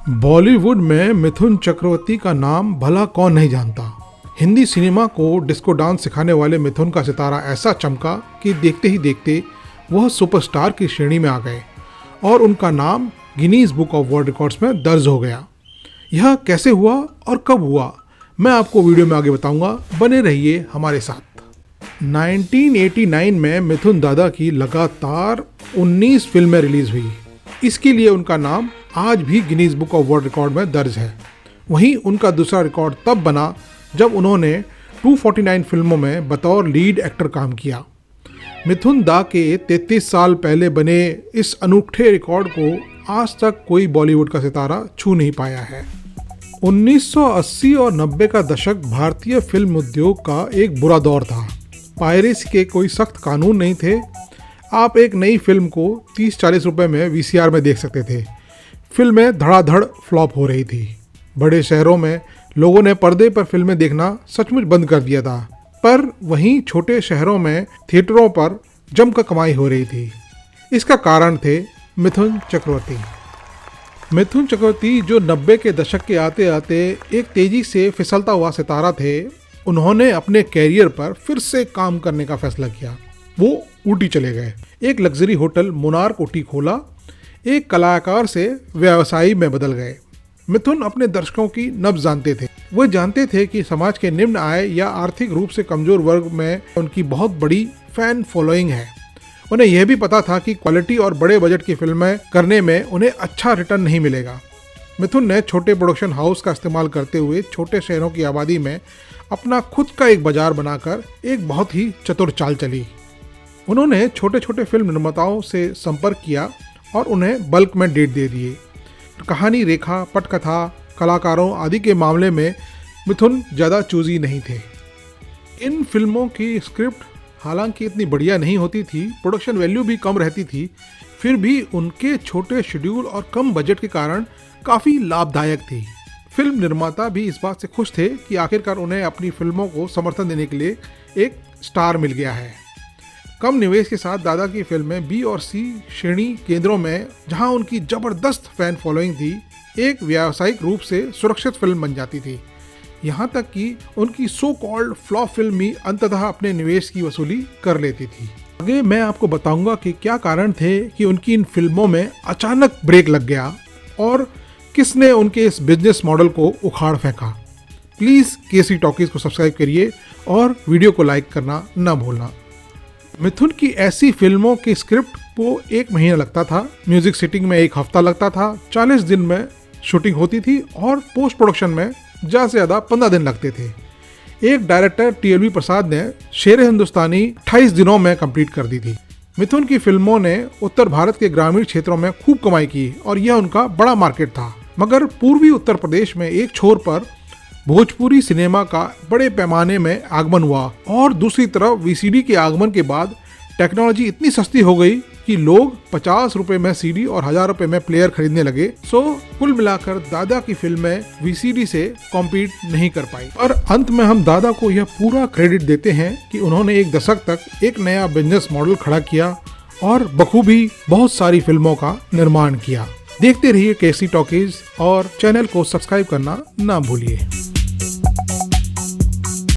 बॉलीवुड में मिथुन चक्रवर्ती का नाम भला कौन नहीं जानता। हिंदी सिनेमा को डिस्को डांस सिखाने वाले मिथुन का सितारा ऐसा चमका कि देखते ही देखते वह सुपरस्टार की श्रेणी में आ गए और उनका नाम Guinness book of world records में दर्ज हो गया। यह कैसे हुआ और कब हुआ, मैं आपको वीडियो में आगे बताऊंगा, बने रहिए हमारे साथ। 1989 में मिथुन दादा की लगातार 19 फिल्में रिलीज हुई। इसके लिए उनका नाम आज भी Guinness book of world record में दर्ज है। वहीं उनका दूसरा रिकॉर्ड तब बना जब उन्होंने 249 फिल्मों में बतौर लीड एक्टर काम किया। मिथुन दा के 33 साल पहले बने इस अनूठे रिकॉर्ड को आज तक कोई बॉलीवुड का सितारा छू नहीं पाया है। 1980 और 90 का दशक भारतीय फिल्म उद्योग का एक बुरा दौर था। पायरेसी के कोई सख्त कानून नहीं थे। आप एक नई फिल्म को 30-40 रुपए में VCR में देख सकते थे। फिल्में धड़ाधड़ फ्लॉप हो रही थी। बड़े शहरों में लोगों ने पर्दे पर फिल्में देखना सचमुच बंद कर दिया था, पर वहीं छोटे शहरों में थिएटरों पर जमकर कमाई हो रही थी। इसका कारण थे मिथुन चक्रवर्ती। मिथुन चक्रवर्ती जो 90 के दशक के आते आते एक तेजी से फिसलता हुआ सितारा थे, उन्होंने अपने कैरियर पर फिर से काम करने का फैसला किया। वो ऊटी चले गए, एक लग्जरी होटल मोनार्क ऊटी खोला, एक कलाकार से व्यवसायी में बदल गए। मिथुन अपने दर्शकों की नब्ज जानते थे। वो जानते थे कि समाज के निम्न आय या आर्थिक रूप से कमजोर वर्ग में उनकी बहुत बड़ी फैन फॉलोइंग है। उन्हें यह भी पता था कि क्वालिटी और बड़े बजट की फिल्में करने में उन्हें अच्छा रिटर्न नहीं मिलेगा। मिथुन ने छोटे प्रोडक्शन हाउस का इस्तेमाल करते हुए छोटे शहरों की आबादी में अपना खुद का एक बाजार बनाकर एक बहुत ही चतुर चाल चली। उन्होंने छोटे छोटे फिल्म निर्माताओं से संपर्क किया और उन्हें बल्क में डेट दे दिए। कहानी रेखा, पटकथा, कलाकारों आदि के मामले में मिथुन ज़्यादा चूजी नहीं थे। इन फिल्मों की स्क्रिप्ट हालांकि इतनी बढ़िया नहीं होती थी, प्रोडक्शन वैल्यू भी कम रहती थी, फिर भी उनके छोटे शेड्यूल और कम बजट के कारण काफ़ी लाभदायक थी। फिल्म निर्माता भी इस बात से खुश थे कि आखिरकार उन्हें अपनी फिल्मों को समर्थन देने के लिए एक स्टार मिल गया है। कम निवेश के साथ दादा की फिल्में B और C श्रेणी केंद्रों में, जहां उनकी जबरदस्त फैन फॉलोइंग थी, एक व्यावसायिक रूप से सुरक्षित फिल्म बन जाती थी। यहां तक कि उनकी सो कॉल्ड फ्लॉप फिल्म भी अंततः अपने निवेश की वसूली कर लेती थी। आगे मैं आपको बताऊंगा कि क्या कारण थे कि उनकी इन फिल्मों में अचानक ब्रेक लग गया और किसने उनके इस बिजनेस मॉडल को उखाड़ फेंका। प्लीज़ KC टॉकीज को सब्सक्राइब करिए और वीडियो को लाइक करना न भूलना। मिथुन की ऐसी फिल्मों की स्क्रिप्ट को 1 महीना लगता था, म्यूजिक सेटिंग में 1 हफ्ता लगता था, 40 दिन में शूटिंग होती थी और पोस्ट प्रोडक्शन में ज़्यादा से ज़्यादा 15 दिन लगते थे। एक डायरेक्टर TLV प्रसाद ने शेर हिंदुस्तानी 28 दिनों में कंप्लीट कर दी थी। मिथुन की फिल्मों ने उत्तर भारत के ग्रामीण क्षेत्रों में खूब कमाई की और यह उनका बड़ा मार्केट था। मगर पूर्वी उत्तर प्रदेश में एक छोर पर भोजपुरी सिनेमा का बड़े पैमाने में आगमन हुआ और दूसरी तरफ VCD के आगमन के बाद टेक्नोलॉजी इतनी सस्ती हो गई कि लोग 50 रुपए में CD और 1000 रुपए में प्लेयर खरीदने लगे। सो कुल मिलाकर दादा की फिल्में VCD से कॉम्पीट नहीं कर पाई। और अंत में हम दादा को यह पूरा क्रेडिट देते हैं कि उन्होंने एक दशक तक एक नया बिजनेस मॉडल खड़ा किया और बखूबी बहुत सारी फिल्मों का निर्माण किया। देखते रहिए KC टॉकीज और चैनल को सब्सक्राइब करना ना भूलिए।